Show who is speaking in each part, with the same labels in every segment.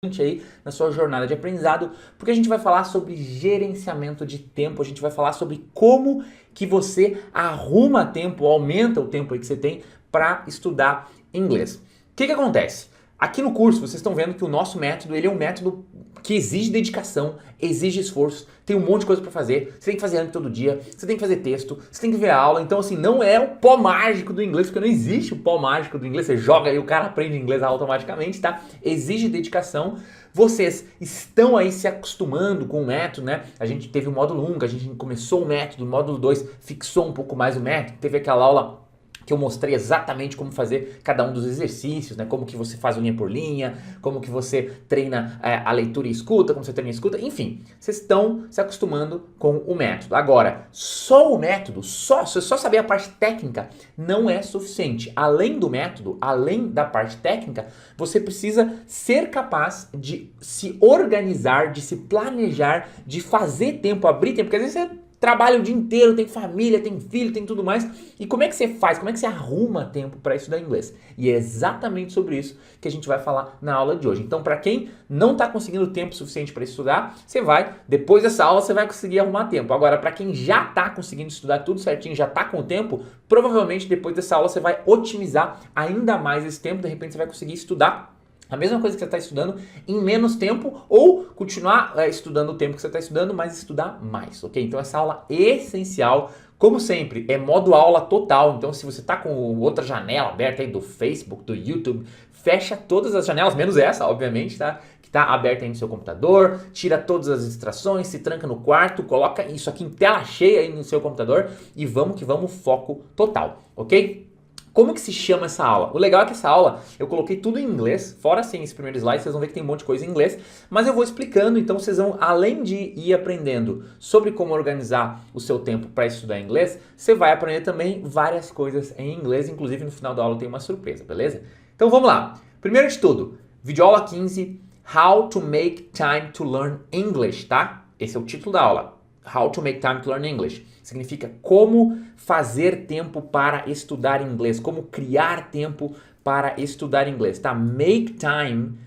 Speaker 1: aí na sua jornada de aprendizado, porque a gente vai falar sobre gerenciamento de tempo, a gente vai falar sobre como que você arruma tempo, aumenta o tempo aí que você tem para estudar inglês. O que acontece? Aqui no curso vocês estão vendo que o nosso método, ele é um método que exige dedicação, exige esforço, tem um monte de coisa para fazer, você tem que fazer antes todo dia, você tem que fazer texto, você tem que ver a aula, então assim, não é o pó mágico do inglês, porque não existe o pó mágico do inglês, você joga e o cara aprende inglês automaticamente, tá? Exige dedicação, vocês estão aí se acostumando com o método, né? A gente teve o módulo 1, que a gente começou o método, o módulo 2 fixou um pouco mais o método, teve aquela aula que eu mostrei exatamente como fazer cada um dos exercícios, né? Como que você faz linha por linha, como que você treina a leitura e escuta, como você treina a escuta, enfim. Vocês estão se acostumando com o método. Agora, só o método, só saber a parte técnica não é suficiente. Além do método, além da parte técnica, você precisa ser capaz de se organizar, de se planejar, de fazer tempo, abrir tempo, porque às vezes você trabalha o dia inteiro, tem família, tem filho, tem tudo mais. E como é que você faz? Como é que você arruma tempo para estudar inglês? E é exatamente sobre isso que a gente vai falar na aula de hoje. Então, para quem não está conseguindo tempo suficiente para estudar, você vai, depois dessa aula, você vai conseguir arrumar tempo. Agora, para quem já está conseguindo estudar tudo certinho, já está com tempo, provavelmente depois dessa aula você vai otimizar ainda mais esse tempo. De repente, você vai conseguir estudar a mesma coisa que você está estudando em menos tempo ou continuar estudando o tempo que você está estudando, mas estudar mais, ok? Então essa aula é essencial, como sempre, é modo aula total. Então se você está com outra janela aberta aí do Facebook, do YouTube, fecha todas as janelas, menos essa, obviamente, tá? Que está aberta aí no seu computador, tira todas as distrações, se tranca no quarto, coloca isso aqui em tela cheia aí no seu computador e vamos que vamos, foco total, ok? Como que se chama essa aula? O legal é que essa aula eu coloquei tudo em inglês, fora assim esse primeiro slide, vocês vão ver que tem um monte de coisa em inglês, mas eu vou explicando, então vocês vão, além de ir aprendendo sobre como organizar o seu tempo para estudar inglês, você vai aprender também várias coisas em inglês, inclusive no final da aula tem uma surpresa, beleza? Então vamos lá. Primeiro de tudo, videoaula 15, How to Make Time to Learn English, tá? Esse é o título da aula. How to Make Time to Learn English. Significa como fazer tempo para estudar inglês, como criar tempo para estudar inglês, tá? Make time,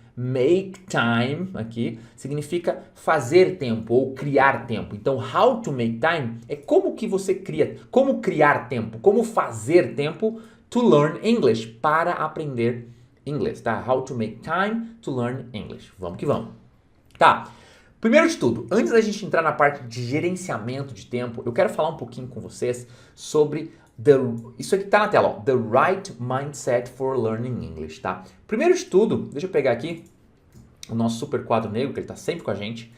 Speaker 1: aqui, significa fazer tempo ou criar tempo. Então, how to make time é como que você cria, como criar tempo, como fazer tempo to learn English, para aprender inglês, tá? How to make time to learn English. Vamos que vamos. Tá. Primeiro de tudo, antes da gente entrar na parte de gerenciamento de tempo, eu quero falar um pouquinho com vocês sobre isso aqui que tá na tela, ó, The Right Mindset for Learning English, tá? Primeiro de tudo, deixa eu pegar aqui o nosso super quadro negro, que ele tá sempre com a gente.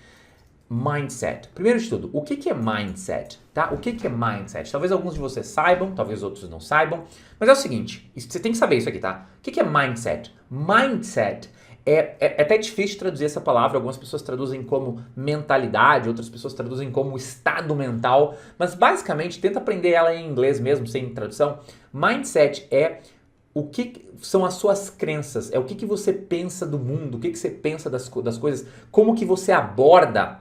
Speaker 1: Mindset. Primeiro de tudo, o que é mindset, tá? O que é mindset? Talvez alguns de vocês saibam, talvez outros não saibam, mas é o seguinte, você tem que saber isso aqui, tá? O que é mindset? Mindset é até difícil traduzir essa palavra, algumas pessoas traduzem como mentalidade, outras pessoas traduzem como estado mental, mas basicamente tenta aprender ela em inglês mesmo, sem tradução. Mindset é o que são as suas crenças, é o que você pensa do mundo, o que você pensa das coisas, como que você aborda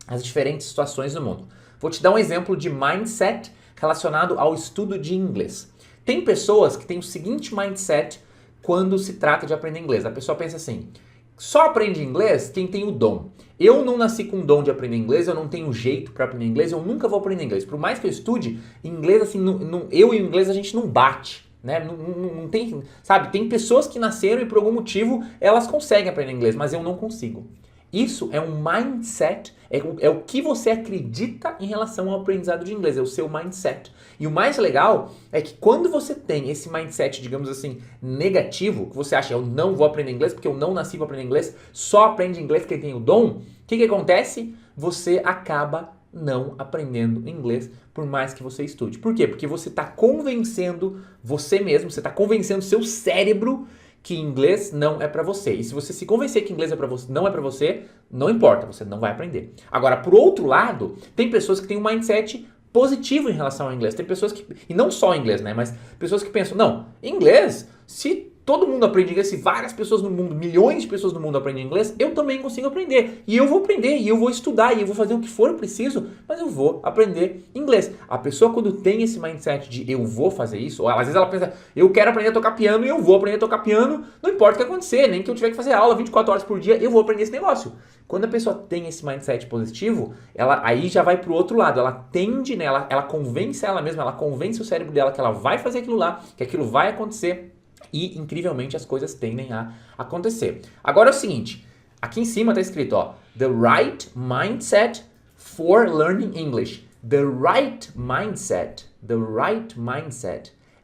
Speaker 1: as diferentes situações do mundo. Vou te dar um exemplo de mindset relacionado ao estudo de inglês. Tem pessoas que têm o seguinte mindset quando se trata de aprender inglês. A pessoa pensa assim, só aprende inglês quem tem o dom. Eu não nasci com o dom de aprender inglês, eu não tenho jeito para aprender inglês, eu nunca vou aprender inglês. Por mais que eu estude, inglês, assim, eu e o inglês a gente não bate. Né? Não tem, sabe? Tem pessoas que nasceram e por algum motivo elas conseguem aprender inglês, mas eu não consigo. Isso é um mindset, é o que você acredita em relação ao aprendizado de inglês, é o seu mindset. E o mais legal é que quando você tem esse mindset, digamos assim, negativo, que você acha, eu não vou aprender inglês porque eu não nasci para aprender inglês, só aprende inglês quem tem o dom, o que acontece? Você acaba não aprendendo inglês por mais que você estude. Por quê? Porque você está convencendo você mesmo, você está convencendo seu cérebro que inglês não é pra você. E se você se convencer que inglês não é pra você, não importa, você não vai aprender. Agora, por outro lado, tem pessoas que têm um mindset positivo em relação ao inglês. Tem pessoas que, e não só inglês, né, mas pessoas que pensam, não, inglês, se todo mundo aprende inglês, se várias pessoas no mundo, milhões de pessoas no mundo aprendem inglês, eu também consigo aprender. E eu vou aprender, e eu vou estudar, e eu vou fazer o que for preciso, mas eu vou aprender inglês. A pessoa quando tem esse mindset de eu vou fazer isso, ou às vezes ela pensa, eu quero aprender a tocar piano e eu vou aprender a tocar piano, não importa o que acontecer, nem que eu tiver que fazer aula 24 horas por dia, eu vou aprender esse negócio. Quando a pessoa tem esse mindset positivo, ela aí já vai pro outro lado, ela tende, né, ela convence ela mesma, ela convence o cérebro dela que ela vai fazer aquilo lá, que aquilo vai acontecer e, incrivelmente, as coisas tendem a acontecer. Agora é o seguinte, aqui em cima tá escrito, ó, the right mindset for learning English. The right mindset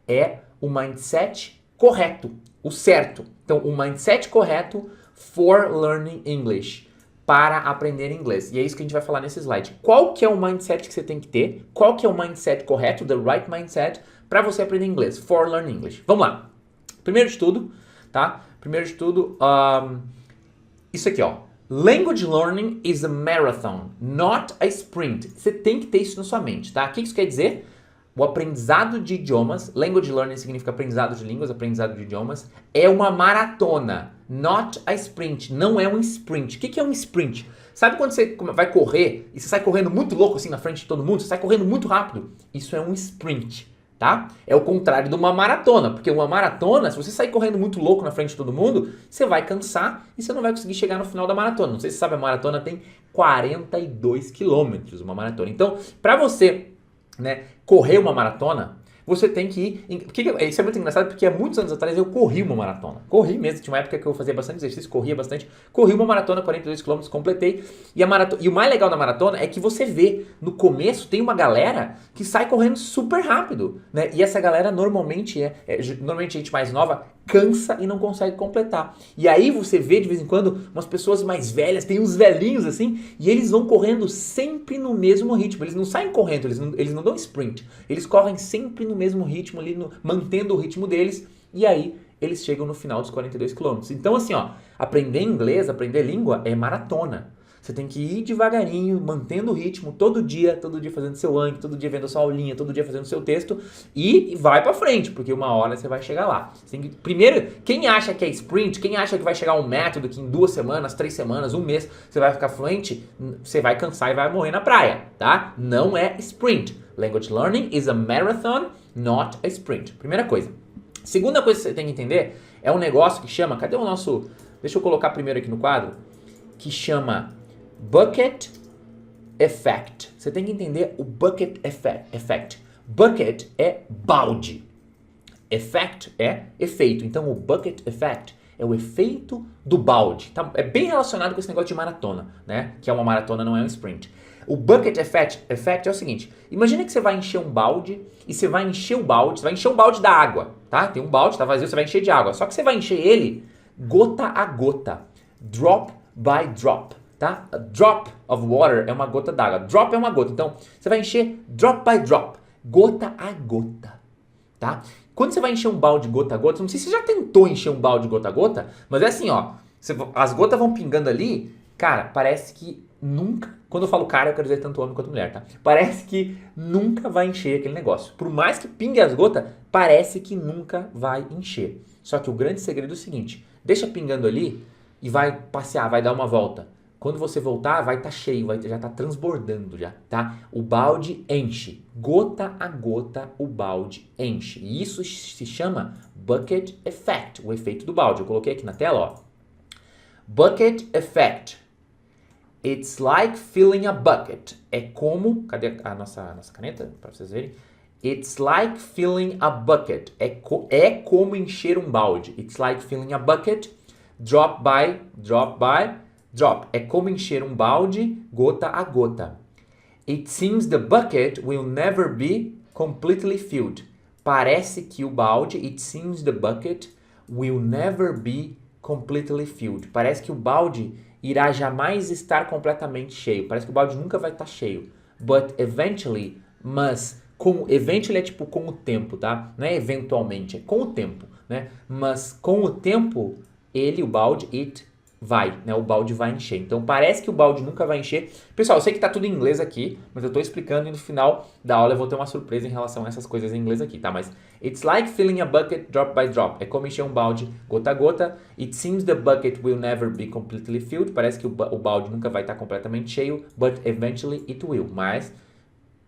Speaker 1: é o mindset correto, o certo. Então, o mindset correto for learning English, para aprender inglês. E é isso que a gente vai falar nesse slide. Qual que é o mindset que você tem que ter? Qual que é o mindset correto, the right mindset, para você aprender inglês, for learning English? Vamos lá. Primeiro de tudo, tá? Isso aqui, ó. Language learning is a marathon, not a sprint. Você tem que ter isso na sua mente, tá? O que isso quer dizer? O aprendizado de idiomas, language learning significa aprendizado de línguas, aprendizado de idiomas, é uma maratona, not a sprint, não é um sprint. O que é um sprint? Sabe quando você vai correr e você sai correndo muito louco assim na frente de todo mundo? Você sai correndo muito rápido? Isso é um sprint, tá? É o contrário de uma maratona, porque uma maratona, se você sair correndo muito louco na frente de todo mundo, você vai cansar e você não vai conseguir chegar no final da maratona. Não sei se você sabe, a maratona tem 42 quilômetros, uma maratona. Então, para você, né, correr uma maratona, você tem que ir... Isso é muito engraçado porque há muitos anos atrás eu corri uma maratona. Corri mesmo, tinha uma época que eu fazia bastante exercício, corria bastante. Corri uma maratona, 42 km, completei. E o mais legal da maratona é que você vê, no começo tem uma galera que sai correndo super rápido, né? E essa galera normalmente normalmente gente mais nova cansa e não consegue completar. E aí você vê de vez em quando umas pessoas mais velhas, tem uns velhinhos assim, e eles vão correndo sempre no mesmo ritmo. Eles não saem correndo, eles não dão sprint. Eles correm sempre no mesmo ritmo ali, mantendo o ritmo deles, e aí eles chegam no final dos 42 quilômetros. Então assim, ó, aprender inglês, aprender língua é maratona. Você tem que ir devagarinho, mantendo o ritmo, todo dia fazendo seu Anki, todo dia vendo a sua aulinha, todo dia fazendo seu texto e vai pra frente, porque uma hora você vai chegar lá. Você tem que, primeiro, quem acha que é sprint, quem acha que vai chegar um método que em 2 semanas, 3 semanas, 1 mês você vai ficar fluente, você vai cansar e vai morrer na praia, tá? Não é sprint. Language learning is a marathon, not a sprint. Primeira coisa. Segunda coisa que você tem que entender é um negócio que chama, cadê o nosso, deixa eu colocar primeiro aqui no quadro, que chama Bucket Effect. Você tem que entender o Bucket Effect. Bucket é balde. Effect é efeito. Então o Bucket Effect é o efeito do balde. Tá? É bem relacionado com esse negócio de maratona, né? Que é uma maratona, não é um sprint. O Bucket Effect é o seguinte. Imagina que você vai encher um balde e você vai encher o balde, você vai encher um balde da água, tá? Tem um balde, tá vazio, você vai encher de água. Só que você vai encher ele gota a gota. Drop by drop. Tá? A drop of water é uma gota d'água. Drop é uma gota. Então, você vai encher drop by drop. Gota a gota. Tá? Quando você vai encher um balde gota a gota, não sei se você já tentou encher um balde gota a gota, mas é assim, ó. As gotas vão pingando ali, cara, parece que nunca... Quando eu falo cara, eu quero dizer tanto homem quanto mulher, tá? Parece que nunca vai encher aquele negócio. Por mais que pingue as gotas, parece que nunca vai encher. Só que o grande segredo é o seguinte. Deixa pingando ali e vai passear, vai dar uma volta. Quando você voltar, vai estar cheio, já está transbordando já, tá? O balde enche. Gota a gota, o balde enche. E isso se chama Bucket Effect, o efeito do balde. Eu coloquei aqui na tela, ó. Bucket Effect. It's like filling a bucket. É como... Cadê a nossa caneta? Para vocês verem. It's like filling a bucket. É como encher um balde. It's like filling a bucket. Drop by drop. É como encher um balde gota a gota. It seems the bucket will never be completely filled. Parece que o balde, it seems the bucket will never be completely filled. Parece que o balde irá jamais estar completamente cheio. Parece que o balde nunca vai estar cheio. But eventually, eventually é tipo com o tempo, tá? Não é eventualmente, é com o tempo, né? Mas com o tempo, o balde, it vai, né? O balde vai encher. Então parece que o balde nunca vai encher. Pessoal, eu sei que tá tudo em inglês aqui, mas eu tô explicando e no final da aula eu vou ter uma surpresa em relação a essas coisas em inglês aqui, tá? Mas it's like filling a bucket drop by drop. É como encher um balde gota a gota. It seems the bucket will never be completely filled. Parece que o balde nunca vai estar completamente cheio, but eventually it will. Mas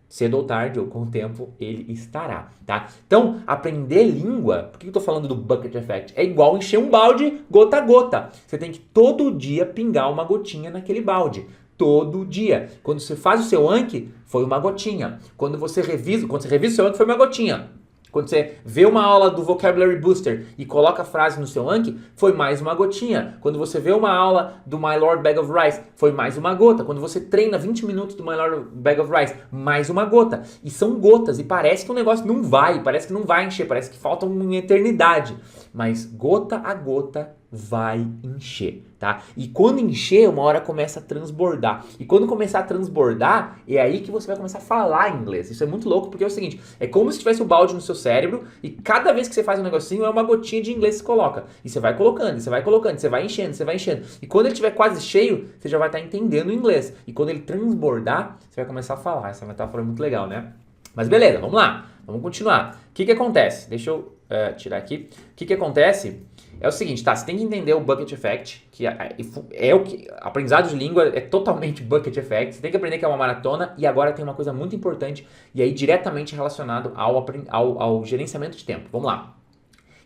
Speaker 1: cedo ou tarde, ou com o tempo, ele estará, tá? Então, aprender língua, por que eu tô falando do bucket effect? É igual encher um balde gota a gota. Você tem que todo dia pingar uma gotinha naquele balde. Todo dia. Quando você faz o seu Anki, foi uma gotinha. Quando você revisa o seu Anki, foi uma gotinha. Quando você vê uma aula do Vocabulary Booster e coloca a frase no seu Anki, foi mais uma gotinha. Quando você vê uma aula do My Lord Bag of Rice, foi mais uma gota. Quando você treina 20 minutos do My Lord Bag of Rice, mais uma gota. E são gotas, e parece que o negócio não vai, parece que não vai encher, parece que falta uma eternidade. Mas gota a gota vai encher, tá? E quando encher, uma hora começa a transbordar. E quando começar a transbordar, é aí que você vai começar a falar inglês. Isso é muito louco, porque é o seguinte, é como se tivesse o balde no seu cérebro e cada vez que você faz um negocinho, é uma gotinha de inglês que você coloca. E você vai colocando, e você vai colocando, você vai enchendo, você vai enchendo. E quando ele estiver quase cheio, você já vai estar entendendo o inglês. E quando ele transbordar, você vai começar a falar. Essa metáfora é muito legal, né? Mas beleza, vamos lá. Vamos continuar. O que acontece? Deixa eu tirar aqui. O que acontece é o seguinte, tá? Você tem que entender o bucket effect, que é o que... Aprendizado de língua é totalmente bucket effect. Você tem que aprender que é uma maratona. E agora tem uma coisa muito importante e aí diretamente relacionado ao gerenciamento de tempo. Vamos lá.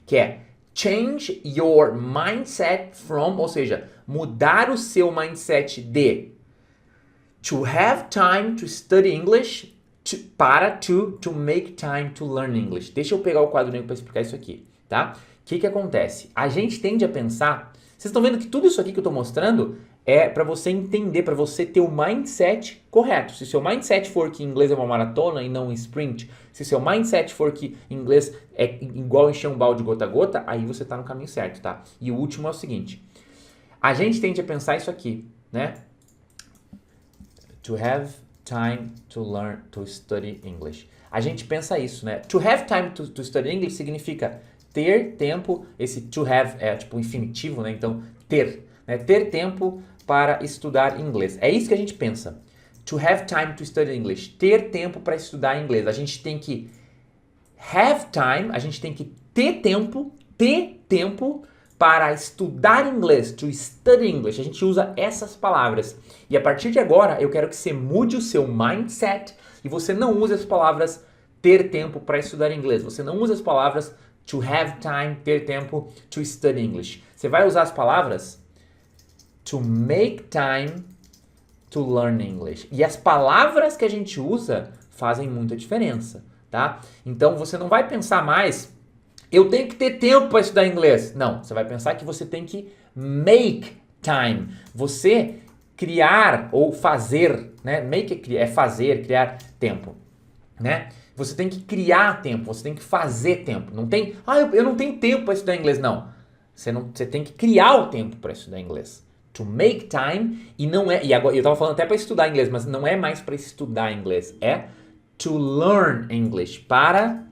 Speaker 1: Que é change your mindset from, ou seja, mudar o seu mindset de to have time to study English to make time to learn English. Deixa eu pegar o quadro negro para explicar isso aqui, tá? O que acontece? A gente tende a pensar... Vocês estão vendo que tudo isso aqui que eu estou mostrando é para você entender, para você ter o mindset correto. Se seu mindset for que inglês é uma maratona e não um sprint, se seu mindset for que inglês é igual encher um balde gota a gota, aí você está no caminho certo, tá? E o último é o seguinte. A gente tende a pensar isso aqui, né? To have time to learn, to study English. A gente pensa isso, né? To have time to study English significa ter tempo, esse to have é tipo infinitivo, né? Então, ter, né? Ter tempo para estudar inglês. É isso que a gente pensa. To have time to study English. Ter tempo para estudar inglês. A gente tem que have time, a gente tem que ter tempo para estudar inglês, to study English. A gente usa essas palavras. E a partir de agora, eu quero que você mude o seu mindset e você não use as palavras ter tempo para estudar inglês. Você não usa as palavras to have time, ter tempo, to study English. Você vai usar as palavras to make time to learn English. E as palavras que a gente usa fazem muita diferença, tá? Então você não vai pensar mais eu tenho que ter tempo para estudar inglês. Não, você vai pensar que você tem que make time. Você criar ou fazer, né? Make é fazer, criar tempo, né? Você tem que criar tempo, você tem que fazer tempo. Não tem, eu não tenho tempo para estudar inglês, não. Você tem que criar o tempo para estudar inglês. To make time, e não é, e agora eu estava falando até para estudar inglês, mas não é mais para estudar inglês, é to learn English, para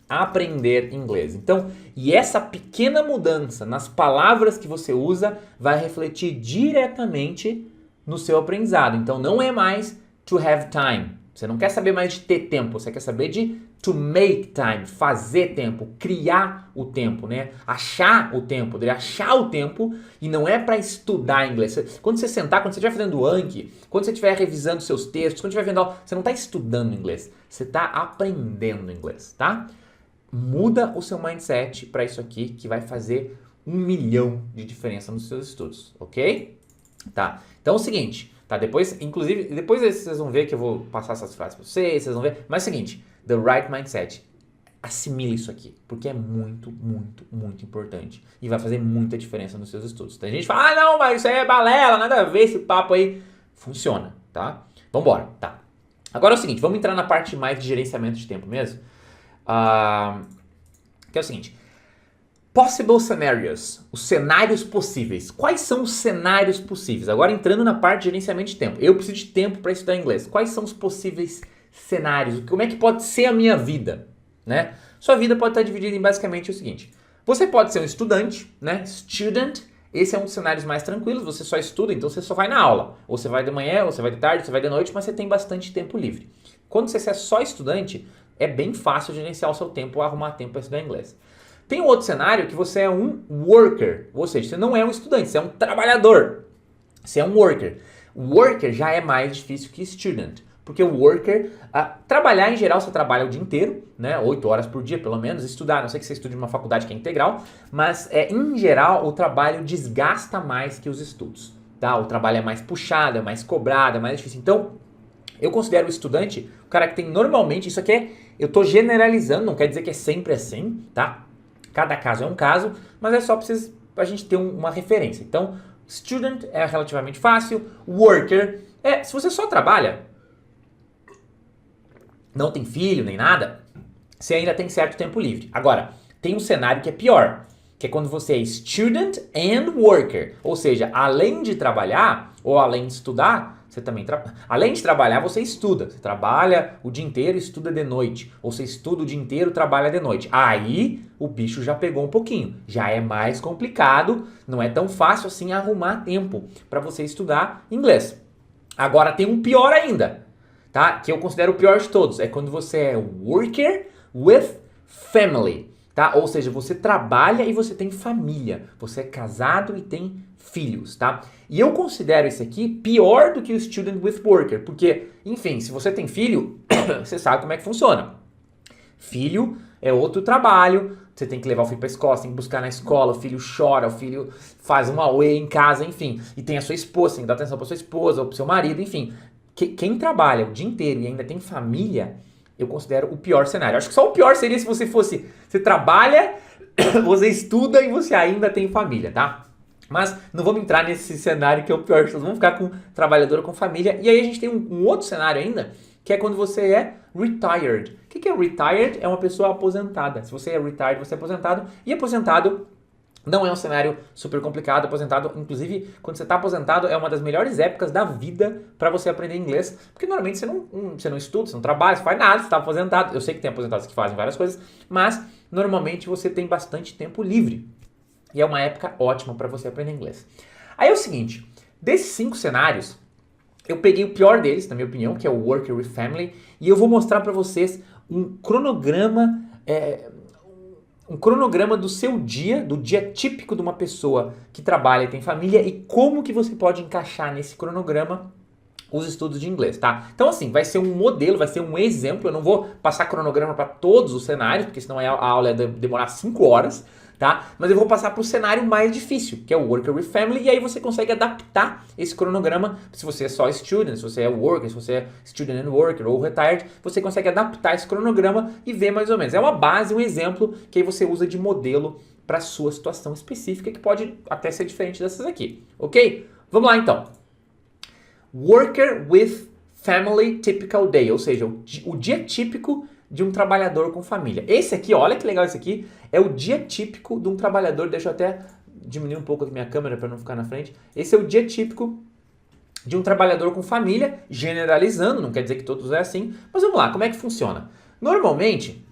Speaker 1: aprender inglês. Então, e essa pequena mudança nas palavras que você usa vai refletir diretamente no seu aprendizado. Então, não é mais to have time. Você não quer saber mais de ter tempo, você quer saber de to make time, fazer tempo, criar o tempo, né? Achar o tempo, achar o tempo, e não é para estudar inglês. Quando você sentar, quando você estiver fazendo Anki, quando você estiver revisando seus textos, quando estiver vendo, você não está estudando inglês, você está aprendendo inglês, tá? Muda o seu mindset para isso aqui, que vai fazer 1 milhão de diferença nos seus estudos, ok? Tá, então é o seguinte, tá? Depois vocês vão ver que eu vou passar essas frases para vocês vão ver, mas é o seguinte, the right mindset, assimile isso aqui, porque é muito, muito, muito importante e vai fazer muita diferença nos seus estudos. Tem gente que fala, não, mas isso aí é balela, nada a ver esse papo aí. Funciona, tá? Vambora, tá? Agora é o seguinte, vamos entrar na parte mais de gerenciamento de tempo mesmo. Que é o seguinte, possible scenarios, os cenários possíveis. Quais são os cenários possíveis? Agora entrando na parte de gerenciamento de tempo. Eu preciso de tempo para estudar inglês. Quais são os possíveis cenários? Como é que pode ser a minha vida? Né? Sua vida pode estar dividida em basicamente o seguinte. Você pode ser um estudante, né? Student, Esse é um dos cenários mais tranquilos, você só estuda, então você só vai na aula. Ou você vai de manhã, ou você vai de tarde, ou você vai de noite, mas você tem bastante tempo livre. Quando você é só estudante, é bem fácil gerenciar o seu tempo, arrumar tempo para estudar inglês. Tem um outro cenário que você é um worker, ou seja, você não é um estudante, você é um trabalhador. Você é um worker. Worker já é mais difícil que student. Porque o worker, trabalhar em geral, você trabalha o dia inteiro, né? 8 horas por dia, pelo menos. Estudar, a não sei que você estude em uma faculdade que é integral, mas em geral o trabalho desgasta mais que os estudos, tá? O trabalho é mais puxado, é mais cobrado, é mais difícil. Então, eu considero o estudante o cara que tem normalmente, isso aqui eu tô generalizando, não quer dizer que é sempre assim, tá? Cada caso é um caso, mas é só pra gente ter uma referência. Então, student é relativamente fácil, worker se você só trabalha, não tem filho nem nada, você ainda tem certo tempo livre. Agora, tem um cenário que é pior, que é quando você é student and worker. Ou seja, além de trabalhar ou além de estudar, você também além de trabalhar, você estuda. Você trabalha o dia inteiro e estuda de noite. Ou você estuda o dia inteiro e trabalha de noite. Aí o bicho já pegou um pouquinho. Já é mais complicado, não é tão fácil assim arrumar tempo para você estudar inglês. Agora tem um pior ainda, tá? Que eu considero o pior de todos. É quando você é worker with family, tá? Ou seja, você trabalha e você tem família. Você é casado e tem filhos, tá? E eu considero esse aqui pior do que o student with worker, porque, enfim, se você tem filho, você sabe como é que funciona. Filho é outro trabalho, você tem que levar o filho para a escola, você tem que buscar na escola, o filho chora, o filho faz um auê em casa, enfim. E tem a sua esposa, você tem que dar atenção para sua esposa ou para seu marido, enfim. Quem trabalha o dia inteiro e ainda tem família, eu considero o pior cenário. Acho que só o pior seria se você trabalha, você estuda e você ainda tem família, tá? Mas não vamos entrar nesse cenário que é o pior de todos. Vamos ficar com trabalhador com família. E aí a gente tem um outro cenário ainda, que é quando você é retired. O que é retired? É uma pessoa aposentada. Se você é retired, você é aposentado. E aposentado não é um cenário super complicado. Aposentado, inclusive, quando você está aposentado, é uma das melhores épocas da vida para você aprender inglês. Porque normalmente você não estuda, você não trabalha, você faz nada, você está aposentado. Eu sei que tem aposentados que fazem várias coisas, mas normalmente você tem bastante tempo livre. E é uma época ótima para você aprender inglês. Aí é o seguinte, desses 5 cenários, eu peguei o pior deles, na minha opinião, que é o Worker with Family, e eu vou mostrar para vocês um cronograma do seu dia, do dia típico de uma pessoa que trabalha e tem família, e como que você pode encaixar nesse cronograma os estudos de inglês, tá? Então assim, vai ser um modelo, vai ser um exemplo, eu não vou passar cronograma para todos os cenários, porque senão a aula ia demorar 5 horas, tá? Mas eu vou passar para o cenário mais difícil, que é o Worker with Family, e aí você consegue adaptar esse cronograma, se você é só student, se você é worker, se você é student and worker ou retired, você consegue adaptar esse cronograma e ver mais ou menos. É uma base, um exemplo que aí você usa de modelo para sua situação específica, que pode até ser diferente dessas aqui, ok? Vamos lá então. Worker with Family Typical Day, ou seja, o dia típico de um trabalhador com família. Esse aqui, olha que legal esse aqui, é o dia típico de um trabalhador, deixa eu até diminuir um pouco a minha câmera para não ficar na frente. Esse é o dia típico de um trabalhador com família, generalizando, não quer dizer que todos é assim, mas vamos lá, como é que funciona? Normalmente,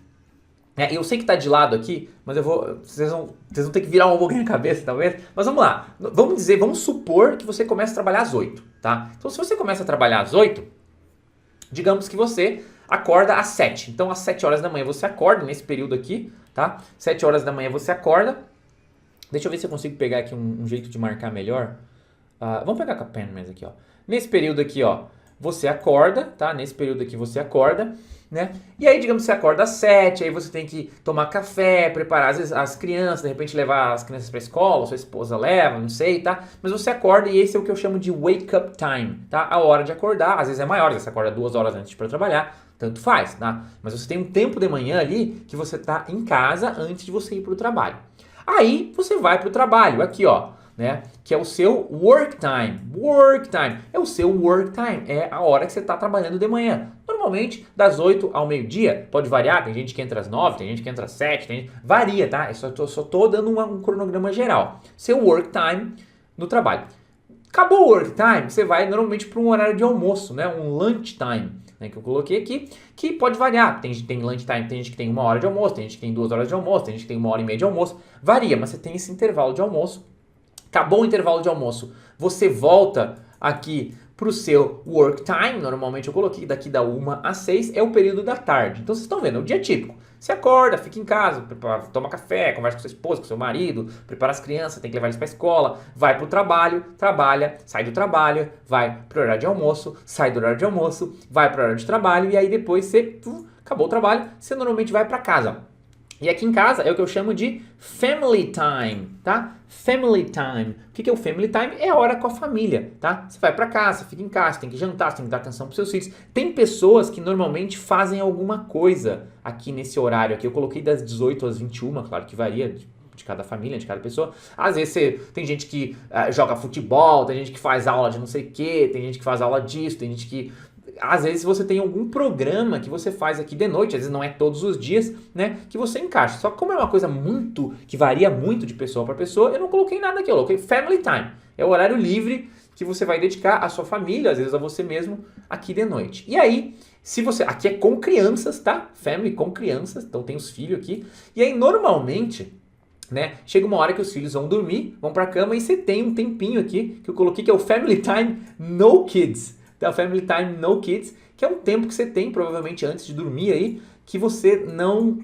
Speaker 1: eu sei que está de lado aqui, mas vocês vão ter que virar um pouquinho a cabeça, talvez. Mas vamos lá. Vamos supor que você começa a trabalhar às 8, tá? Então, se você começa a trabalhar às 8, digamos que você acorda às 7. Então, às 7 horas da manhã você acorda, nesse período aqui, tá? 7 horas da manhã você acorda. Deixa eu ver se eu consigo pegar aqui um jeito de marcar melhor. Vamos pegar com a pen mesmo aqui, ó. Nesse período aqui, ó, você acorda, tá? Nesse período aqui você acorda, né? E aí, digamos que você acorda às 7, aí você tem que tomar café, preparar às vezes as crianças, de repente levar as crianças para a escola, sua esposa leva, não sei, tá? Mas você acorda e esse é o que eu chamo de wake up time, tá? A hora de acordar, às vezes é maior, às vezes você acorda 2 horas antes para trabalhar, tanto faz, tá? Mas você tem um tempo de manhã ali que você tá em casa antes de você ir para o trabalho. Aí você vai para o trabalho, aqui ó, né? Que é o seu work time. Work time é o seu work time, é a hora que você está trabalhando de manhã. Normalmente das 8 ao meio-dia, pode variar, tem gente que entra às 9, tem gente que entra às 7, varia, tá? Eu só tô dando um cronograma geral. Seu work time no trabalho. Acabou o work time, você vai normalmente para um horário de almoço, né? Um lunch time, né? Que eu coloquei aqui, que pode variar. Tem lunch time, tem gente que tem 1 hora de almoço, tem gente que tem 2 horas de almoço, tem gente que tem 1 hora e meia de almoço. Varia, mas você tem esse intervalo de almoço. Acabou o intervalo de almoço, você volta aqui para o seu work time, normalmente eu coloquei daqui da 1 às 6, é o período da tarde. Então vocês estão vendo, é o dia típico. Você acorda, fica em casa, toma café, conversa com sua esposa, com seu marido, prepara as crianças, tem que levar eles para a escola, vai para o trabalho, trabalha, sai do trabalho, vai para o horário de almoço, sai do horário de almoço, vai para o horário de trabalho e aí depois você, acabou o trabalho, você normalmente vai para casa. E aqui em casa é o que eu chamo de family time, tá? Family time. O que é o family time? É a hora com a família, tá? Você vai pra casa, fica em casa, tem que jantar, você tem que dar atenção pros seus filhos. Tem pessoas que normalmente fazem alguma coisa aqui nesse horário aqui. Eu coloquei das 18 às 21, claro que varia de cada família, de cada pessoa. Às vezes tem gente que joga futebol, tem gente que faz aula de não sei o que, tem gente que faz aula disso, tem gente que... Às vezes você tem algum programa que você faz aqui de noite, às vezes não é todos os dias, né, que você encaixa. Só que como é uma coisa que varia muito de pessoa para pessoa, eu não coloquei nada aqui, eu coloquei family time. É o horário livre que você vai dedicar à sua família, às vezes a você mesmo, aqui de noite. E aí, se você... Aqui é com crianças, tá? Family com crianças, então tem os filhos aqui. E aí, normalmente... Né? Chega uma hora que os filhos vão dormir, vão pra cama e você tem um tempinho aqui que eu coloquei que é o Family Time No Kids. Então, Family Time No Kids, que é um tempo que você tem provavelmente antes de dormir aí, que você não...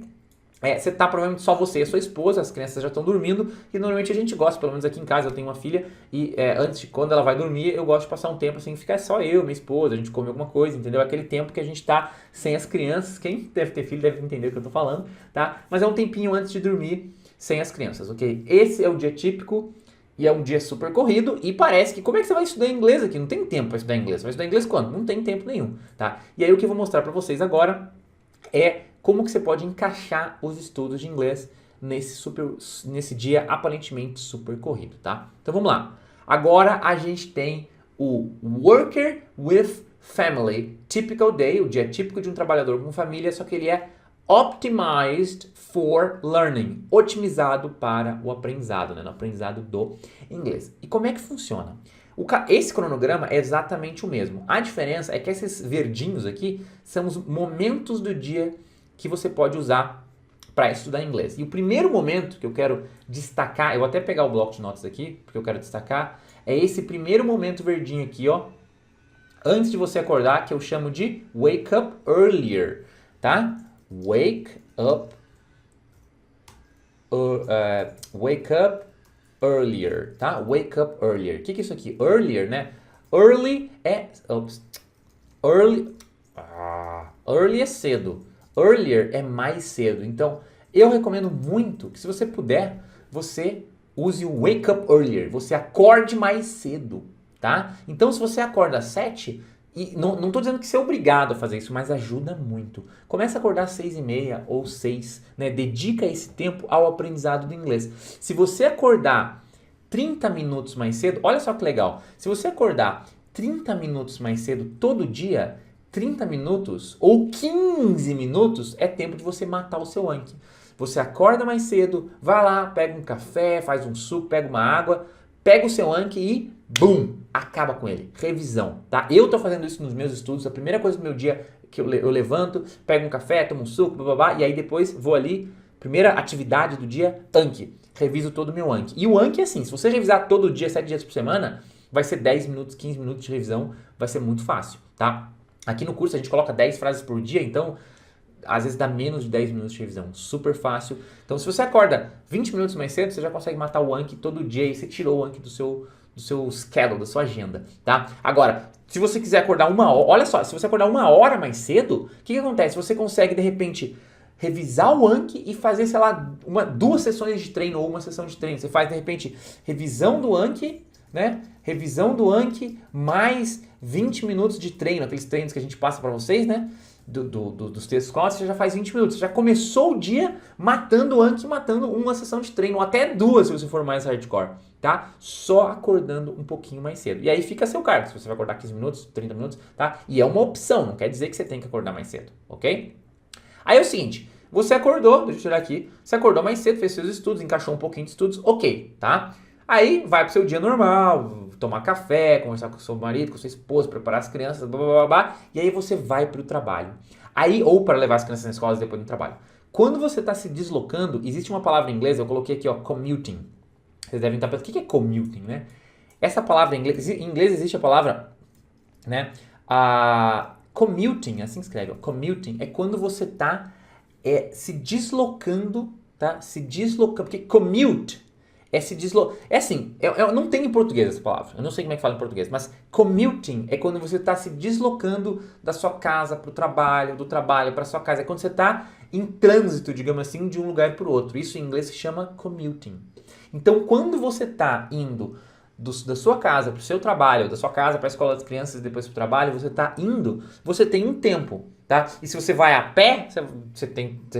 Speaker 1: você tá provavelmente só você e a sua esposa, as crianças já estão dormindo e normalmente a gente gosta, pelo menos aqui em casa eu tenho uma filha e quando ela vai dormir eu gosto de passar um tempo assim, ficar só eu, minha esposa, a gente come alguma coisa, entendeu? Aquele tempo que a gente tá sem as crianças, quem deve ter filho deve entender o que eu tô falando, tá? Mas é um tempinho antes de dormir sem as crianças, ok? Esse é o dia típico e é um dia super corrido e parece que... Como é que você vai estudar inglês aqui? Não tem tempo para estudar inglês. Vai estudar inglês quando? Não tem tempo nenhum, tá? E aí o que eu vou mostrar para vocês agora é como que você pode encaixar os estudos de inglês nesse dia aparentemente super corrido, tá? Então vamos lá. Agora a gente tem o Worker with Family Typical Day, o dia típico de um trabalhador com família, só que ele é optimized for learning, otimizado para o aprendizado, né? No aprendizado do inglês. E como é que funciona? Esse cronograma é exatamente o mesmo. A diferença é que esses verdinhos aqui são os momentos do dia que você pode usar para estudar inglês. E o primeiro momento que eu quero destacar, eu vou até pegar o bloco de notas aqui, porque eu quero destacar, é esse primeiro momento verdinho aqui, ó, antes de você acordar, que eu chamo de wake up earlier, tá? Wake up earlier, tá? Wake up earlier. O que é isso aqui? Earlier, né? Early é... Early é cedo. Earlier é mais cedo. Então, eu recomendo muito que se você puder, você use o wake up earlier. Você acorde mais cedo, tá? Então, se você acorda às 7... E não estou dizendo que você é obrigado a fazer isso, mas ajuda muito. Começa a acordar às 6h30 ou 6, né? Dedica esse tempo ao aprendizado do inglês. Se você acordar 30 minutos mais cedo, olha só que legal. Se você acordar 30 minutos mais cedo todo dia, 30 minutos ou 15 minutos é tempo de você matar o seu Anki. Você acorda mais cedo, vai lá, pega um café, faz um suco, pega uma água, pega o seu Anki e bum, acaba com ele. Revisão, tá? Eu tô fazendo isso nos meus estudos. A primeira coisa do meu dia que eu levanto, pego um café, tomo um suco, blá, e aí depois vou ali, primeira atividade do dia, Anki. Reviso todo o meu Anki. E o Anki é assim, se você revisar todo dia, 7 dias por semana, vai ser 10 minutos, 15 minutos de revisão, vai ser muito fácil, tá? Aqui no curso a gente coloca 10 frases por dia, então às vezes dá menos de 10 minutos de revisão, super fácil. Então se você acorda 20 minutos mais cedo, você já consegue matar o Anki todo dia e você tirou o Anki do seu schedule, da sua agenda, tá? Agora, se você quiser acordar 1 hora, olha só, se você acordar 1 hora mais cedo, o que acontece? Você consegue, de repente, revisar o Anki e fazer, sei lá, 2 sessões de treino ou uma sessão de treino. Você faz, de repente, revisão do Anki, né? Revisão do Anki mais 20 minutos de treino, aqueles treinos que a gente passa para vocês, né? Dos textos escolares, você já faz 20 minutos. Você já começou o dia matando o Anki, matando uma sessão de treino, ou até 2 se você for mais hardcore, tá? Só acordando um pouquinho mais cedo. E aí fica a seu cargo, se você vai acordar 15 minutos, 30 minutos, tá? E é uma opção, não quer dizer que você tem que acordar mais cedo, ok? Aí é o seguinte, você acordou, deixa eu tirar aqui, você acordou mais cedo, fez seus estudos, encaixou um pouquinho de estudos, ok, tá? Aí vai pro seu dia normal, tomar café, conversar com o seu marido, com a sua esposa, preparar as crianças, blá, blá, blá, blá, e aí você vai pro trabalho. Aí, ou para levar as crianças na escola depois do trabalho. Quando você está se deslocando, existe uma palavra em inglês, eu coloquei aqui, ó, commuting. Vocês devem estar pensando, o que é commuting, né? Essa palavra em inglês existe a palavra, né? Commuting, assim escreve, ó, commuting é quando você está se deslocando, tá? Se deslocando, porque commute é se deslocar. É assim, não tem em português essa palavra, eu não sei como é que fala em português, mas commuting é quando você está se deslocando da sua casa para o trabalho, do trabalho para sua casa, é quando você está em trânsito, digamos assim, de um lugar para o outro. Isso em inglês se chama commuting. Então, quando você está indo da sua casa para o seu trabalho, da sua casa para a escola das crianças e depois para o trabalho, você está indo, você tem um tempo, tá? E se você vai a pé, você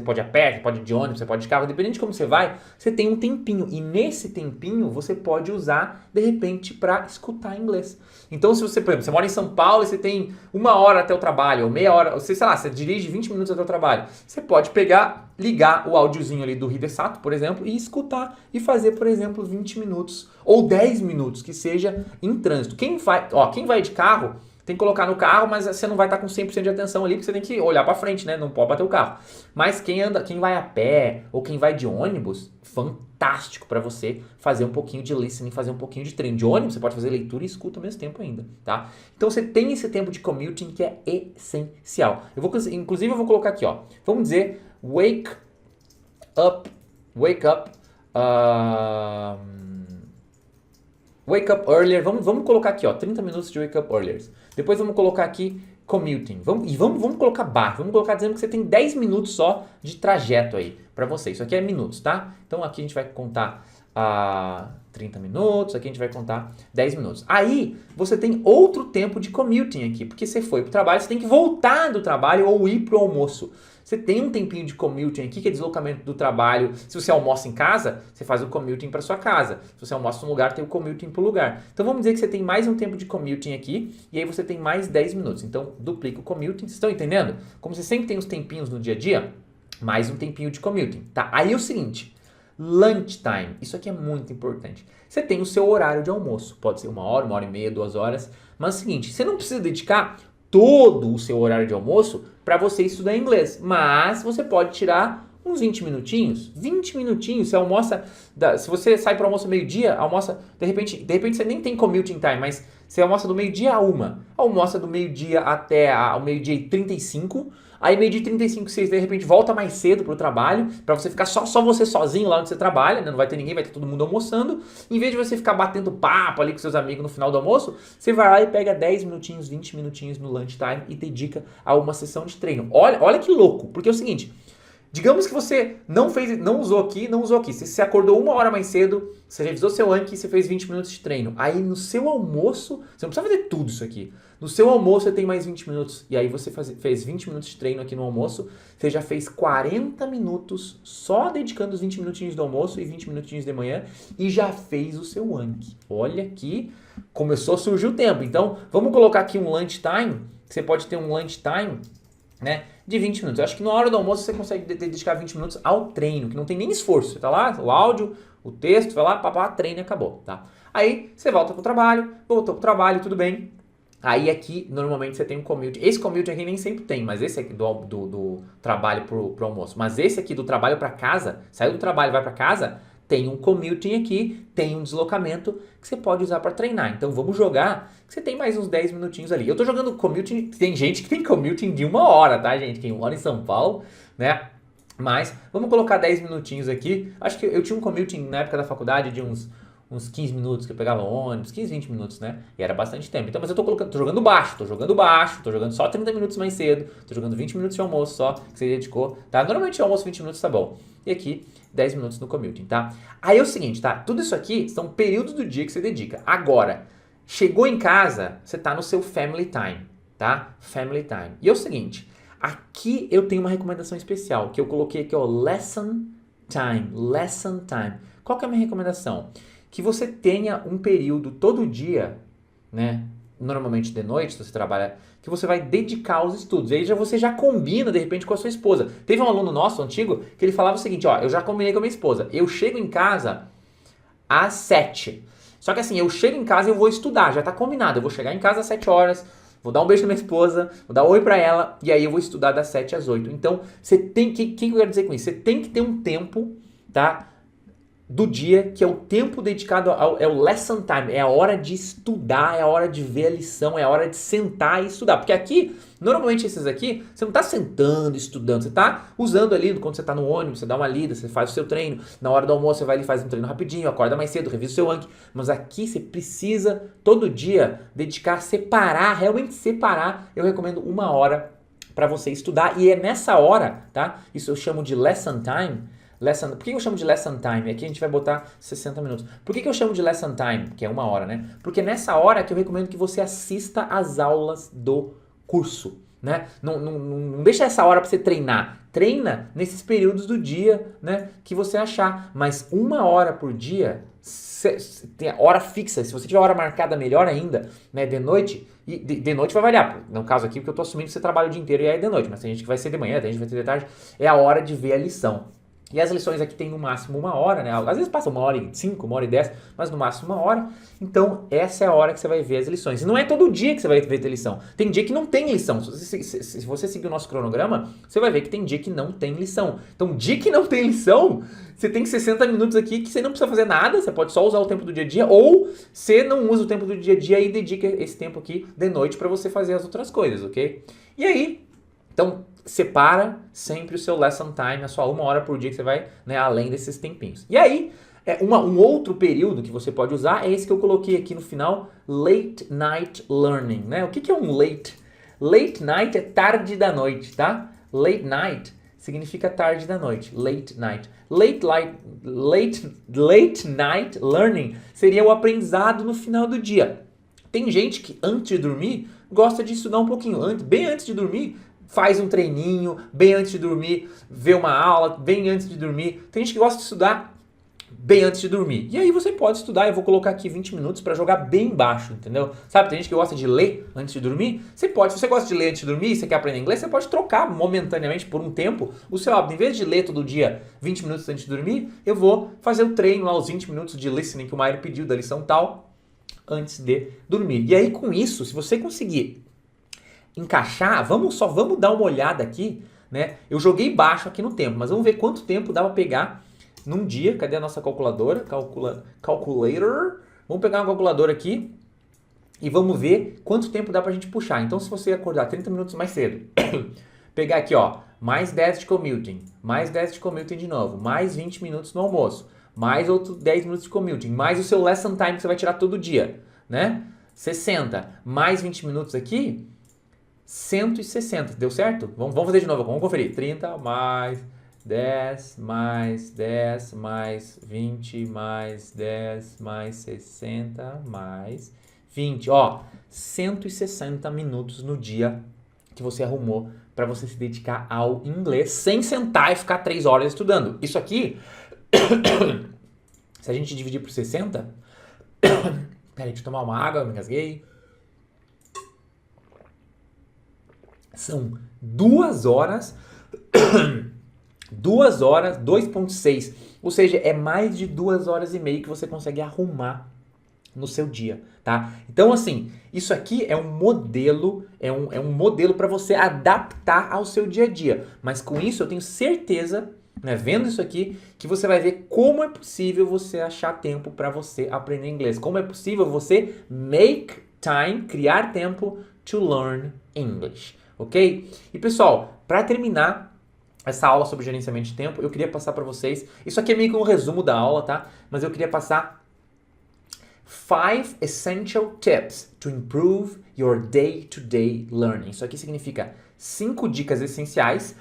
Speaker 1: pode ir a pé, você pode ir de ônibus, você pode ir de carro, dependendo de como você vai, você tem um tempinho. E nesse tempinho, você pode usar, de repente, para escutar inglês. Então, se você, por exemplo, você mora em São Paulo e você tem 1 hora até o trabalho, ou meia hora, sei lá, você dirige 20 minutos até o trabalho, você pode ligar o áudiozinho ali do Hidesato, por exemplo, e escutar e fazer, por exemplo, 20 minutos ou 10 minutos, que seja em trânsito. Quem vai de carro tem que colocar no carro, mas você não vai estar com 100% de atenção ali, porque você tem que olhar para frente, né? Não pode bater o carro. Mas quem vai a pé ou quem vai de ônibus, fantástico para você fazer um pouquinho de listening, fazer um pouquinho de treino. De ônibus você pode fazer leitura e escuta ao mesmo tempo ainda, tá? Então você tem esse tempo de commuting que é essencial. Inclusive eu vou colocar aqui, ó. Vamos dizer wake up earlier. Vamos colocar aqui, ó, 30 minutos de wake up earlier. Depois vamos colocar aqui commuting. Vamos colocar baixo. Vamos colocar dizendo que você tem 10 minutos só de trajeto aí para você. Isso aqui é minutos, tá? Então aqui a gente vai contar 30 minutos, aqui a gente vai contar 10 minutos. Aí você tem outro tempo de commuting aqui, porque você foi pro trabalho, você tem que voltar do trabalho ou ir pro almoço. Você tem um tempinho de commuting aqui, que é deslocamento do trabalho. Se você almoça em casa, você faz o commuting para sua casa. Se você almoça num lugar, tem o commuting para o lugar. Então vamos dizer que você tem mais um tempo de commuting aqui, e aí você tem mais 10 minutos. Então duplica o commuting. Vocês estão entendendo? Como você sempre tem os tempinhos no dia a dia, mais um tempinho de commuting. Tá? Aí é o seguinte, lunchtime. Isso aqui é muito importante. Você tem o seu horário de almoço. Pode ser 1 hora e meia, 2 horas. Mas é o seguinte, você não precisa dedicar todo o seu horário de almoço para você estudar inglês, mas você pode tirar uns 20 minutinhos, você almoça, se você sai para almoço meio-dia, almoça, de repente você nem tem commuting time, mas você almoça do meio-dia a 1, almoça do meio-dia até o meio-dia e 35, aí meio-dia e 35 você de repente volta mais cedo pro trabalho, para você ficar só você sozinho lá onde você trabalha, né? Não vai ter ninguém, vai ter todo mundo almoçando, em vez de você ficar batendo papo ali com seus amigos no final do almoço, você vai lá e pega 10 minutinhos, 20 minutinhos no lunchtime e dedica a uma sessão de treino. Olha que louco, porque é o seguinte, digamos que você não usou aqui. Você acordou 1 hora mais cedo, você revisou seu Anki e você fez 20 minutos de treino. Aí no seu almoço, você não precisa fazer tudo isso aqui. No seu almoço você tem mais 20 minutos. E aí você fez 20 minutos de treino aqui no almoço. Você já fez 40 minutos só dedicando os 20 minutinhos do almoço e 20 minutinhos de manhã. E já fez o seu Anki. Olha que começou a surgir o tempo. Então vamos colocar aqui um lunchtime. Você pode ter um lunchtime, né, de 20 minutos. Eu acho que na hora do almoço você consegue dedicar 20 minutos ao treino, que não tem nem esforço. Você tá lá, o áudio, o texto, vai lá, treino e acabou, tá? Aí você voltou pro trabalho, tudo bem. Aí aqui, normalmente você tem um commute. Esse commute aqui nem sempre tem, mas esse aqui do trabalho pro almoço. Mas esse aqui do trabalho para casa, saiu do trabalho e vai para casa, tem um commuting aqui, tem um deslocamento que você pode usar para treinar. Então vamos jogar, que você tem mais uns 10 minutinhos ali. Eu tô jogando commuting, tem gente que tem commuting de 1 hora, tá, gente? Quem mora em São Paulo, né? Mas vamos colocar 10 minutinhos aqui. Acho que eu tinha um commuting na época da faculdade de uns 15 minutos, que eu pegava ônibus, 15, 20 minutos, né? E era bastante tempo. Então, mas eu tô jogando baixo, tô jogando só 30 minutos mais cedo, tô jogando 20 minutos de almoço só, que você dedicou, tá? Normalmente o almoço 20 minutos tá bom. E aqui, 10 minutos no commuting, tá? Aí é o seguinte, tá? Tudo isso aqui são períodos do dia que você dedica. Agora, chegou em casa, você tá no seu family time, tá? Family time. E é o seguinte, aqui eu tenho uma recomendação especial, que eu coloquei aqui, ó, lesson time. Qual que é a minha recomendação? Que você tenha um período todo dia, né? Normalmente de noite, se você trabalha, que você vai dedicar aos estudos. Aí você já combina, de repente, com a sua esposa. Teve um aluno nosso, antigo, que ele falava o seguinte, ó, eu já combinei com a minha esposa. Eu chego em casa às 7. Só que assim, eu chego em casa e eu vou estudar, já tá combinado. Eu vou chegar em casa às 7 horas, vou dar um beijo na minha esposa, vou dar um oi pra ela, e aí eu vou estudar das 7 às 8. Então, você tem que... O que eu quero dizer com isso? Você tem que ter um tempo, tá? do dia, que é o tempo dedicado é o lesson time, é a hora de estudar, é a hora de ver a lição, é a hora de sentar e estudar. Porque aqui, normalmente esses aqui, você não está sentando e estudando, você está usando ali, quando você está no ônibus, você dá uma lida, você faz o seu treino, na hora do almoço você vai ali e faz um treino rapidinho, acorda mais cedo, revisa o seu Anki, mas aqui você precisa, todo dia, dedicar, separar, realmente separar, eu recomendo 1 hora para você estudar, e é nessa hora, tá? Isso eu chamo de lesson time. Por que eu chamo de lesson time? Aqui a gente vai botar 60 minutos. Por que eu chamo de lesson time? Que é 1 hora, né? Porque nessa hora que eu recomendo que você assista às aulas do curso, né? Não deixa essa hora para você treinar. Treina nesses períodos do dia, né? Que você achar. Mas 1 hora por dia, tem hora fixa. Se você tiver hora marcada, melhor ainda, né? De noite. E de noite vai variar. No caso aqui, porque eu tô assumindo que você trabalha o dia inteiro e aí é de noite. Mas tem gente que vai ser de manhã, tem gente que vai ser de tarde. É a hora de ver a lição. E as lições aqui tem no máximo 1 hora, né? Às vezes passa 1h05, 1h10, mas no máximo 1 hora. Então, essa é a hora que você vai ver as lições. E não é todo dia que você vai ver a lição. Tem dia que não tem lição. Se você seguir o nosso cronograma, você vai ver que tem dia que não tem lição. Então, dia que não tem lição, você tem 60 minutos aqui que você não precisa fazer nada, você pode só usar o tempo do dia a dia, ou você não usa o tempo do dia a dia e dedica esse tempo aqui de noite para você fazer as outras coisas, ok? E aí, então, separa sempre o seu lesson time, a sua 1 hora por dia que você vai, né, além desses tempinhos. E aí, um outro período que você pode usar é esse que eu coloquei aqui no final, late night learning, né? O que é um late? Late night é tarde da noite, tá? Late night significa tarde da noite, late night. Late night learning seria o aprendizado no final do dia. Tem gente que antes de dormir gosta de estudar um pouquinho, bem antes de dormir, faz um treininho, bem antes de dormir, vê uma aula, bem antes de dormir. Tem gente que gosta de estudar bem antes de dormir. E aí você pode estudar, eu vou colocar aqui 20 minutos para jogar bem baixo, entendeu? Sabe, tem gente que gosta de ler antes de dormir. Você pode, se você gosta de ler antes de dormir e você quer aprender inglês, você pode trocar momentaneamente por um tempo o seu hábito. Em vez de ler todo dia 20 minutos antes de dormir, eu vou fazer o treino lá, os 20 minutos de listening que o Mário pediu da lição tal, antes de dormir. E aí com isso, se você conseguir encaixar, vamos dar uma olhada aqui, né? Eu joguei baixo aqui no tempo, mas vamos ver quanto tempo dá pra pegar num dia. Cadê a nossa calculadora? Calculator. Vamos pegar uma calculadora aqui e vamos ver quanto tempo dá pra gente puxar. Então, se você acordar 30 minutos mais cedo, pegar aqui, ó, mais 10 de commuting, mais 10 de commuting de novo, mais 20 minutos no almoço, mais outros 10 minutos de commuting, mais o seu lesson time que você vai tirar todo dia, né? 60, mais 20 minutos aqui, 160, deu certo? Vamos fazer de novo, vamos conferir. 30 mais 10, mais 10, mais 20, mais 10, mais 60, mais 20. Ó, 160 minutos no dia que você arrumou para você se dedicar ao inglês, sem sentar e ficar 3 horas estudando. Isso aqui, se a gente dividir por 60... Peraí, deixa eu tomar uma água, me engasguei. São 2 horas, 2 horas, 2,6. Ou seja, é mais de 2 horas e meia que você consegue arrumar no seu dia, tá? Então, assim, isso aqui é um modelo, é um modelo para você adaptar ao seu dia a dia. Mas com isso eu tenho certeza, né, vendo isso aqui, que você vai ver como é possível você achar tempo para você aprender inglês. Como é possível você make time, criar tempo to learn English. Ok? E pessoal, para terminar essa aula sobre gerenciamento de tempo, eu queria passar para vocês, isso aqui é meio que um resumo da aula, tá? Mas eu queria passar 5 essential tips to improve your day-to-day learning. Isso aqui significa 5 dicas essenciais.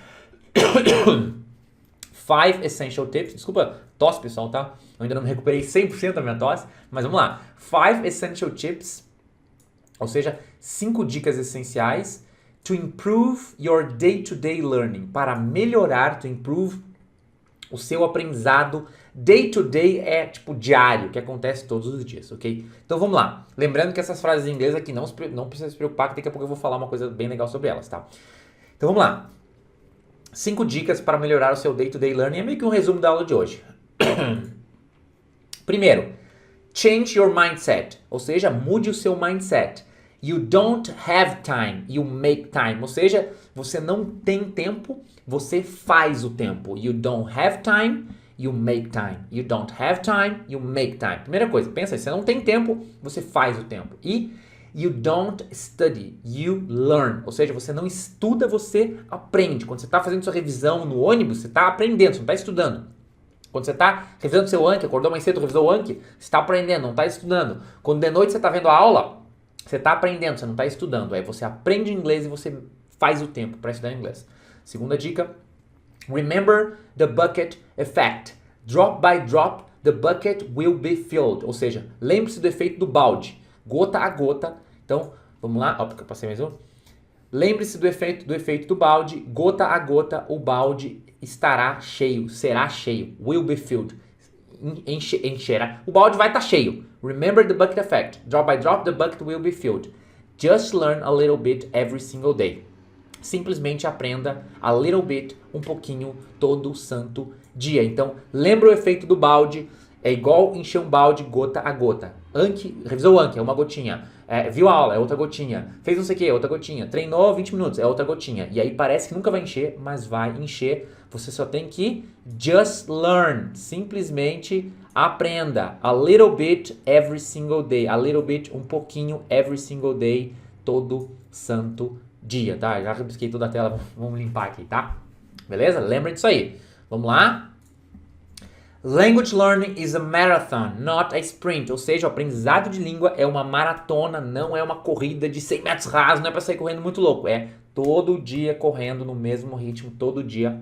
Speaker 1: 5 essential tips, desculpa, tosse pessoal, tá? Eu ainda não me recuperei 100% da minha tosse, mas vamos lá. 5 essential tips, ou seja, 5 dicas essenciais to improve your day-to-day learning, para melhorar, to improve o seu aprendizado. Day-to-day é tipo diário, que acontece todos os dias, ok? Então vamos lá. Lembrando que essas frases em inglês aqui não precisa se preocupar, que daqui a pouco eu vou falar uma coisa bem legal sobre elas, tá? Então vamos lá. 5 dicas para melhorar o seu day-to-day learning, é meio que um resumo da aula de hoje. Primeiro, change your mindset, ou seja, mude o seu mindset. You don't have time, you make time. Ou seja, você não tem tempo, você faz o tempo. You don't have time, you make time. You don't have time, you make time. Primeira coisa, pensa, você não tem tempo, você faz o tempo. E you don't study, you learn. Ou seja, você não estuda, você aprende. Quando você está fazendo sua revisão no ônibus, você está aprendendo, você não está estudando. Quando você está revisando seu Anki, acordou mais cedo, revisou o Anki, você está aprendendo, não está estudando. Quando de noite você está vendo a aula, você está aprendendo, você não está estudando. Aí você aprende inglês e você faz o tempo para estudar inglês. Segunda dica, remember the bucket effect. Drop by drop, the bucket will be filled. Ou seja, lembre-se do efeito do balde. Gota a gota. Então, vamos lá. Ó, porque eu passei mais um. Lembre-se do efeito do balde. Gota a gota, o balde estará cheio. Será cheio. Will be filled. Encherá. O balde vai estar cheio. Remember the bucket effect. Drop by drop, the bucket will be filled. Just learn a little bit every single day. Simplesmente aprenda a little bit, um pouquinho, todo santo dia. Então, lembra o efeito do balde. É igual encher um balde gota a gota. Anki, revisou o Anki, é uma gotinha. Viu a aula, é outra gotinha. Fez não sei o que, é outra gotinha. Treinou 20 minutos, é outra gotinha. E aí parece que nunca vai encher, mas vai encher. Você só tem que just learn. Simplesmente aprenda. A little bit every single day. A little bit, um pouquinho, every single day. Todo santo dia, tá? Já rabisquei toda a tela, vamos limpar aqui, tá? Beleza? Lembra disso aí. Vamos lá? Language learning is a marathon, not a sprint. Ou seja, o aprendizado de língua é uma maratona, não é uma corrida de 100 metros rasos, não é para sair correndo muito louco. É todo dia correndo no mesmo ritmo, todo dia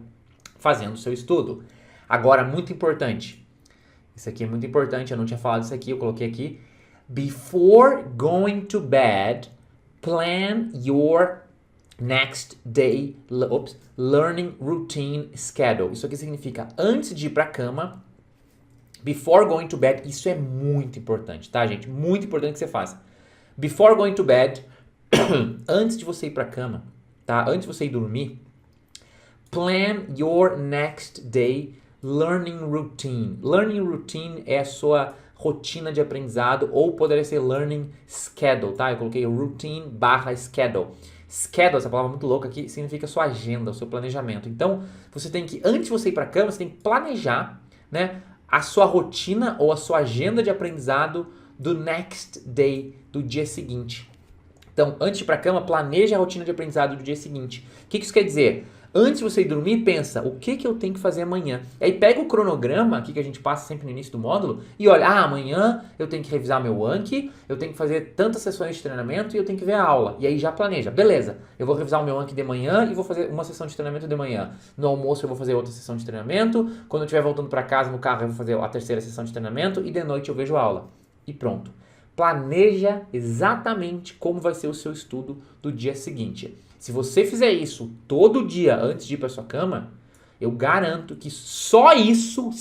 Speaker 1: fazendo o seu estudo. Agora, muito importante. Isso aqui é muito importante, eu não tinha falado isso aqui, eu coloquei aqui. Before going to bed, plan your next day learning routine schedule. Isso aqui significa antes de ir para a cama, before going to bed. Isso é muito importante, tá, gente? Muito importante que você faça. Before going to bed, antes de você ir para a cama, tá? Antes de você ir dormir, plan your next day learning routine. Learning routine é a sua rotina de aprendizado, ou poderia ser learning schedule, tá? Eu coloquei routine / schedule. Schedule, essa palavra muito louca aqui, significa sua agenda, o seu planejamento. Então, você tem que, antes de você ir para a cama, você tem que planejar, né, a sua rotina ou a sua agenda de aprendizado do next day, do dia seguinte. Então, antes de ir para a cama, planeje a rotina de aprendizado do dia seguinte. O que isso quer dizer? Antes de você ir dormir, pensa, o que eu tenho que fazer amanhã? E aí pega o cronograma aqui que a gente passa sempre no início do módulo e olha, amanhã eu tenho que revisar meu Anki, eu tenho que fazer tantas sessões de treinamento e eu tenho que ver a aula. E aí já planeja, beleza, eu vou revisar o meu Anki de manhã e vou fazer uma sessão de treinamento de manhã. No almoço eu vou fazer outra sessão de treinamento, quando eu estiver voltando para casa no carro eu vou fazer a terceira sessão de treinamento e de noite eu vejo a aula. E pronto. Planeja exatamente como vai ser o seu estudo do dia seguinte. Se você fizer isso todo dia antes de ir para sua cama, eu garanto que só isso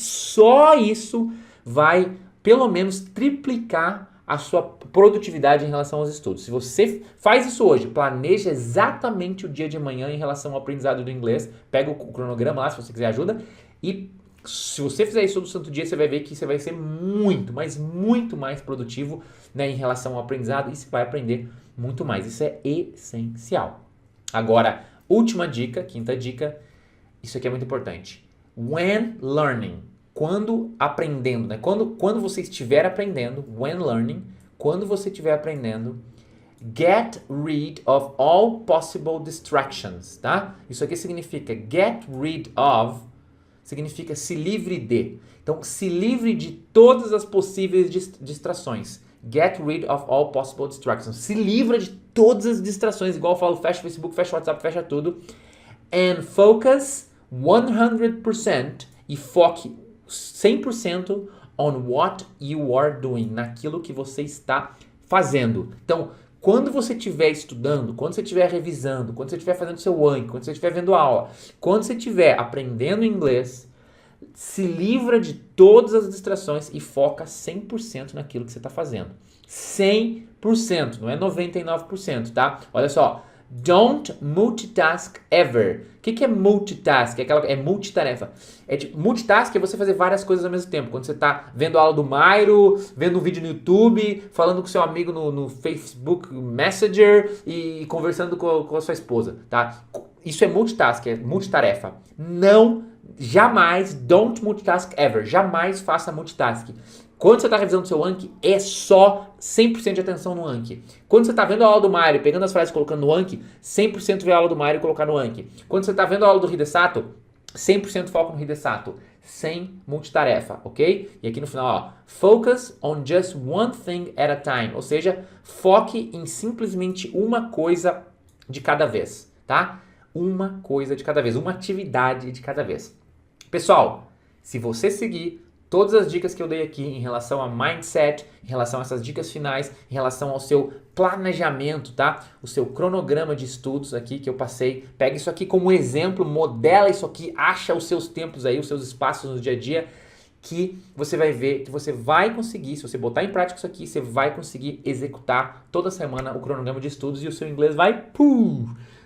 Speaker 1: vai pelo menos triplicar a sua produtividade em relação aos estudos. Se você faz isso hoje, planeja exatamente o dia de manhã em relação ao aprendizado do inglês, pega o cronograma lá se você quiser ajuda e se você fizer isso todo santo dia, você vai ver que você vai ser muito, mas muito mais produtivo, né, em relação ao aprendizado e você vai aprender muito mais. Isso é essencial. Agora, última dica, quinta dica, isso aqui é muito importante. When learning, quando aprendendo, né? Quando você estiver aprendendo, when learning, quando você estiver aprendendo, get rid of all possible distractions, tá? Isso aqui significa get rid of, significa se livre de. Então, se livre de todas as possíveis distrações. Get rid of all possible distractions. Se livra de todas as distrações. Igual eu falo, fecha o Facebook, fecha o WhatsApp, fecha tudo. And focus 100% e foque 100% on what you are doing. Naquilo que você está fazendo. Então, quando você estiver estudando, quando você estiver revisando, quando você estiver fazendo seu Anki, quando você estiver vendo aula, quando você estiver aprendendo inglês, se livra de todas as distrações e foca 100% naquilo que você está fazendo. 100%, não é 99%, tá? Olha só, don't multitask ever. O que é multitask? É multitarefa. Multitask é você fazer várias coisas ao mesmo tempo. Quando você está vendo a aula do Mairo, vendo um vídeo no YouTube, falando com seu amigo no Facebook Messenger e conversando com a sua esposa, tá? Isso é multitask, é multitarefa. Não jamais, don't multitask ever, jamais faça multitask. Quando você está revisando seu Anki, é só 100% de atenção no Anki. Quando você está vendo a aula do Mário, pegando as frases e colocando no Anki, 100% ver a aula do Mário e colocar no Anki. Quando você está vendo a aula do Hidesato, 100% foco no Hidesato, sem multitarefa, ok? E aqui no final, ó, focus on just one thing at a time, ou seja, foque em simplesmente uma coisa de cada vez, tá? Uma coisa de cada vez, uma atividade de cada vez. Pessoal, se você seguir todas as dicas que eu dei aqui em relação a mindset, em relação a essas dicas finais, em relação ao seu planejamento, tá? O seu cronograma de estudos aqui que eu passei. Pega isso aqui como exemplo, modela isso aqui, acha os seus tempos aí, os seus espaços no dia a dia, que você vai ver que você vai conseguir, se você botar em prática isso aqui, você vai conseguir executar toda semana o cronograma de estudos e o seu inglês vai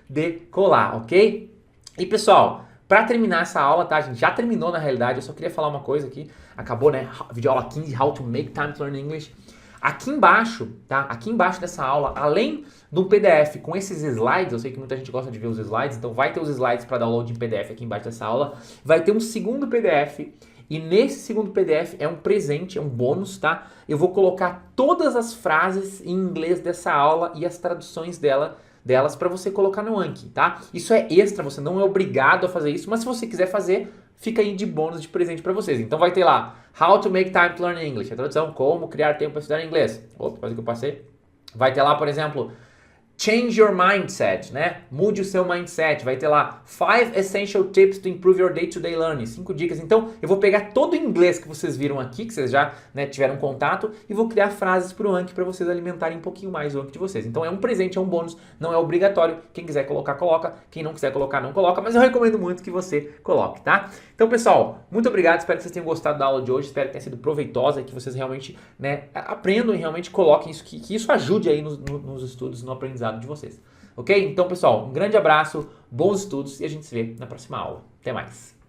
Speaker 1: decolar, ok? E pessoal, para terminar essa aula, tá? A gente já terminou na realidade, eu só queria falar uma coisa aqui. Acabou, né? Videoaula 15, How to Make Time to Learn English. Aqui embaixo, tá? Aqui embaixo dessa aula, além do PDF com esses slides, eu sei que muita gente gosta de ver os slides, então vai ter os slides para download em PDF aqui embaixo dessa aula. Vai ter um segundo PDF e nesse segundo PDF é um presente, é um bônus, tá? Eu vou colocar todas as frases em inglês dessa aula e as traduções delas para você colocar no Anki, tá? Isso é extra, você não é obrigado a fazer isso, mas se você quiser fazer, fica aí de bônus de presente para vocês. Então vai ter lá, How to Make Time to Learn English, a tradução, como criar tempo para estudar inglês. Opa, quase que eu passei. Vai ter lá, por exemplo, Change your mindset, né? Mude o seu mindset. Vai ter lá 5 essential tips to improve your day-to-day learning. 5 dicas. Então, eu vou pegar todo o inglês que vocês viram aqui, que vocês já, né, tiveram contato, e vou criar frases para o Anki para vocês alimentarem um pouquinho mais o Anki de vocês. Então, é um presente, é um bônus, não é obrigatório. Quem quiser colocar, coloca. Quem não quiser colocar, não coloca. Mas eu recomendo muito que você coloque, tá? Então, pessoal, muito obrigado. Espero que vocês tenham gostado da aula de hoje. Espero que tenha sido proveitosa e que vocês realmente, né, aprendam e realmente coloquem isso, que isso ajude aí nos estudos, no aprendizado de vocês. Ok? Então, pessoal, um grande abraço, bons estudos e a gente se vê na próxima aula. Até mais!